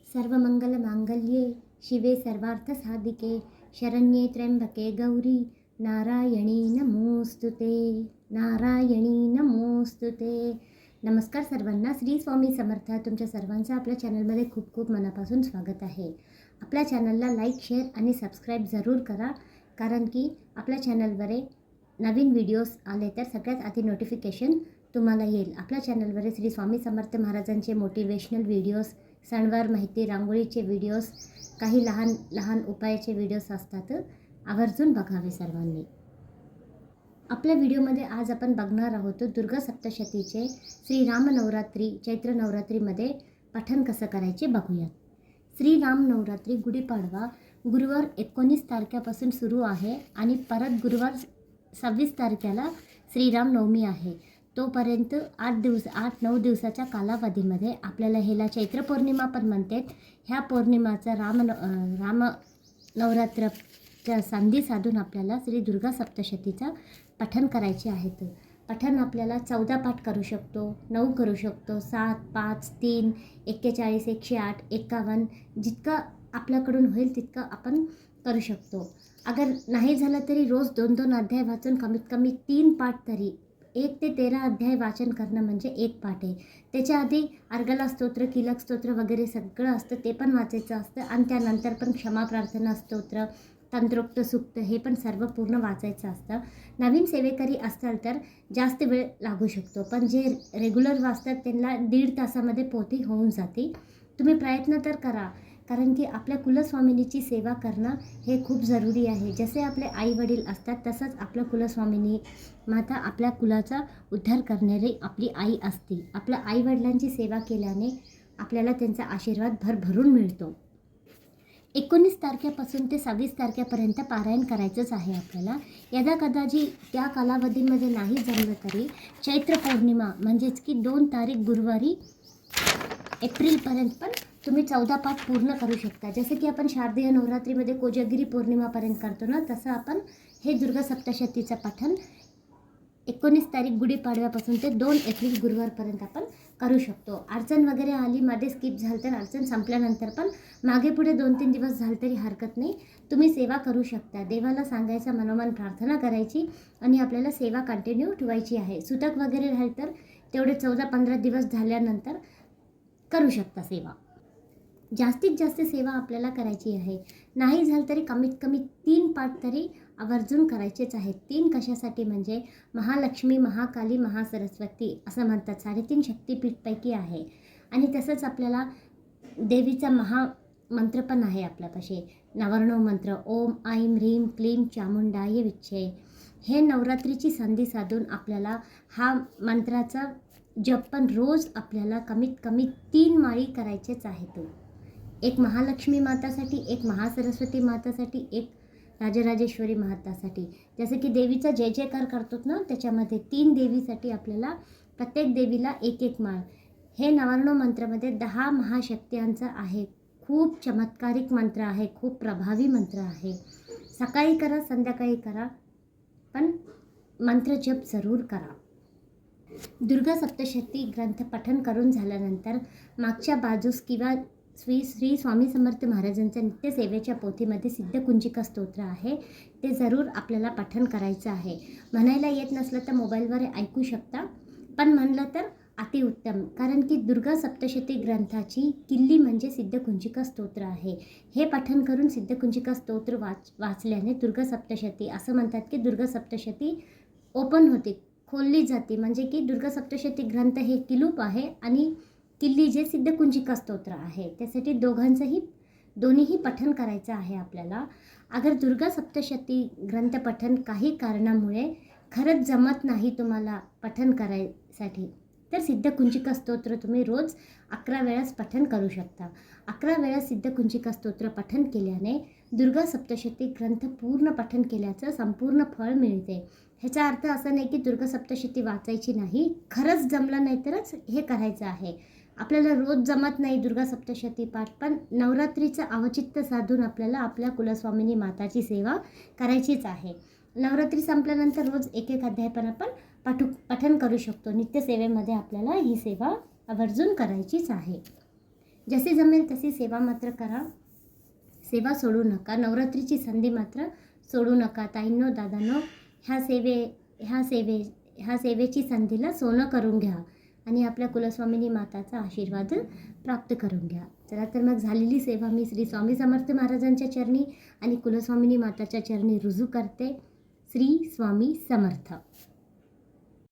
सर्वमंगलमांगल्ये शिवे सर्वार्थसाधिके शरण्ये त्र्यंबके गौरी नारायणी नमोस्तुते. नारायणी नमोस्तुते. नमस्कार सर्वांना. श्री स्वामी समर्थ. तुमच्या सर्वांचं आपल्या चॅनलमध्ये खूप खूप मनापासून स्वागत आहे. आपल्या चॅनलला लाईक, शेअर आणि सबस्क्राईब जरूर करा, कारण की आपल्या चॅनलवर नवीन व्हिडिओज आले तर सगळ्यात आधी नोटिफिकेशन तुम्हाला येईल. आपल्या चॅनलवर श्री स्वामी समर्थ महाराजांचे मोटिवेशनल व्हिडिओज, सणवार माहिती, रांगोळीचे व्हिडिओज, काही लहान लहान उपायाचे व्हिडिओज असतात. आवर्जून बघावे सर्वांनी. आपल्या व्हिडिओमध्ये आज आपण बघणार आहोत दुर्गा सप्तशतीचे श्रीराम नवरात्री चैत्र नवरात्रीमध्ये पठण कसं करायचे बघूयात. श्रीराम नवरात्री गुढीपाडवा गुरुवार 19 तारखेपासून सुरू आहे आणि परत गुरुवार 26 तारखेला श्रीराम नवमी आहे. तोपर्यंत 8-9 दिवसाच्या कालावधीमध्ये आपल्याला ह्याला चैत्र पौर्णिमा पण म्हणतात. ह्या पौर्णिमाचा राम नवरात्रच्या संधी साधून आपल्याला श्री दुर्गा सप्तशतीचा पठण करायचे आहेत. पठण आपल्याला 14 पाठ करू शकतो, 9 करू शकतो, 7, 5, 3, 41, 108, 51 जितकं आपल्याकडून होईल तितकं आपण करू शकतो. अगर नाही झालं तरी रोज 2-2 अध्याय वाचून कमीत कमी 3 पाठ तरी 1 ते 13 अध्याय वाचन करणं म्हणजे 1 पाठ आहे. त्याच्या आधी अर्गला स्तोत्र, किलक स्तोत्र वगैरे सगळं असतं, ते पण वाचायचं असतं. आणि त्यानंतर पण क्षमा प्रार्थना स्तोत्र, तंत्रोक्त सूक्त हे पण सर्व पूर्ण वाचायचं असतं. नवीन सेवेकरी असाल तर जास्त वेळ लागू शकतो, पण जे रेग्युलर वाचतात त्यांना 1.5 तासामध्ये पोथी होऊन जाते. तुम्ही प्रयत्न तर करा, कारण की आपल्या कुलस्वामिनीची सेवा करणं हे खूप जरुरी आहे. जसे आपले आई वडील असतात तसंच आपल्या कुलस्वामिनी माता आपल्या कुलाचा उद्धार करणारी आपली आई असते. आपल्या आई वडिलांची सेवा केल्याने आपल्याला त्यांचा आशीर्वाद भरभरून मिळतो. 19 तारखेपासून ते 26 तारखेपर्यंत पारायण करायचंच आहे आपल्याला. यदा कदाचित त्या कालावधीमध्ये नाही जमलं तरी चैत्र पौर्णिमा म्हणजेच की 2 तारीख गुरुवारी एप्रिलपर्यंत पण तुम्ही 14 पाठ पूर्ण करू शकता. जसं की आपण शारदीय नवरात्रीमध्ये कोजागिरी पौर्णिमापर्यंत करतो ना, तसं आपण हे दुर्गा सप्तशतीचं पठण 19 तारीख गुढीपाडव्यापासून ते 2 एप्रिल गुरुवारपर्यंत आपण करू शकतो. अडचण वगैरे आली, मध्ये स्किप झालं तर अडचण संपल्यानंतर पण मागे पुढे 2-3 दिवस झालं तरी हरकत नाही. तुम्ही सेवा करू शकता. देवाला सांगायचं, मनोमन प्रार्थना करायची आणि आपल्याला सेवा कंटिन्यू ठेवायची आहे. सुतक वगैरे राहील तर तेवढे 14-15 दिवस झाल्यानंतर करू शकता सेवा. जास्तीत जास्त सेवा आपल्याला करायची आहे. नाही झालं तरी कमीत कमी 3 पाठ तरी आवर्जून करायचेच आहेत. 3 कशासाठी म्हणजे महालक्ष्मी, महाकाली, महासरस्वती असं म्हणतात. 3.5 शक्तिपीठपैकी आहे. आणि तसंच आपल्याला देवीचा महामंत्र पण आहे आपल्यापाशी, नवरणव मंत्र, ओम ऐं ह्रीं क्लीं चामुंडाय विच्चे. हे नवरात्रीची संधी साधून आपल्याला हा मंत्राचा जप पण रोज आपल्याला कमीत कमी 3 माळी करायचेच आहेत. एक महालक्ष्मी मातासाठी, एक महासरस्वती मातासाठी, एक राजराजेश्वरी मातासाठी. जसं की देवीचा जय जयकार करतो ना, त्याच्यामध्ये 3 देवीसाठी आपल्याला प्रत्येक देवीला 1-1 माळ. हे नवरणव मंत्रामध्ये 10 महाशक्त्यांचा आहे. खूप चमत्कारिक मंत्र आहे, खूप प्रभावी मंत्र आहे. सकाळी करा, संध्याकाळी करा, पण मंत्र जप जरूर करा. दुर्गा सप्तशती ग्रंथ पठण करून झाल्यानंतर मागच्या बाजूस किंवा श्री स्वामी समर्थ महाराजांच्या नित्यसेवेच्या पोथीमध्ये सिद्धकुंजिका स्तोत्र आहे, ते जरूर आपल्याला पठण करायचं आहे. म्हणायला येत नसलं तर मोबाईलवर ऐकू शकता, पण म्हणलं तर अतिउत्तम, कारण की दुर्गा सप्तशती ग्रंथाची किल्ली म्हणजे सिद्धकुंजिका स्तोत्र आहे. हे पठण करून सिद्धकुंजिका स्तोत्र वाचल्याने दुर्गा सप्तशती असं म्हणतात की दुर्गा सप्तशती ओपन होते, खोलली जाते. म्हणजे की दुर्गा सप्तशती ग्रंथ हे किलूप आहे आणि किल्ली जे सिद्धकुंजिका स्तोत्र आहे, त्यासाठी दोन्हीही पठण करायचं आहे आपल्याला. अगर दुर्गा सप्तशती ग्रंथ पठण काही कारणामुळे खरंच जमत नाही तुम्हाला पठण करायसाठी, तर सिद्धकुंजिका स्तोत्र तुम्ही रोज 11 वेळास पठण करू शकता. 11 वेळा सिद्धकुंजिका स्तोत्र पठण केल्याने दुर्गा सप्तशती ग्रंथ पूर्ण पठण केल्याचं संपूर्ण फळ मिळते. ह्याचा अर्थ असा नाही की दुर्गा सप्तशती वाचायची नाही, खरंच जमलं नाही तरच हे करायचं आहे. आपल्याला रोज जमत नाही दुर्गा सप्तशती पाठ, पण नवरात्रीचं अवचित्त साधून आपल्याला आपल्या कुलस्वामिनी माताची सेवा करायचीच आहे. नवरात्री संपल्यानंतर रोज 1-1 अध्याय पण आपण पठण करू शकतो. नित्यसेवेमध्ये आपल्याला ही सेवा आवर्जून करायचीच आहे. जसे जमेल तशी सेवा मात्र करा, सेवा सोडू नका. नवरात्रीची संधी मात्र सोडू नका. ताईंनो, दादांनो, ह्या सेवेची संधीला सोनं करून घ्या आणि आपल्या कुलस्वामिनी माताचा आशीर्वाद प्राप्त करून घ्या. चला तर मग झालेली सेवा मी श्री स्वामी समर्थ महाराजांच्या चरणी आणि कुलस्वामिनी माताच्या चरणी रुजू करते. श्री स्वामी समर्थ.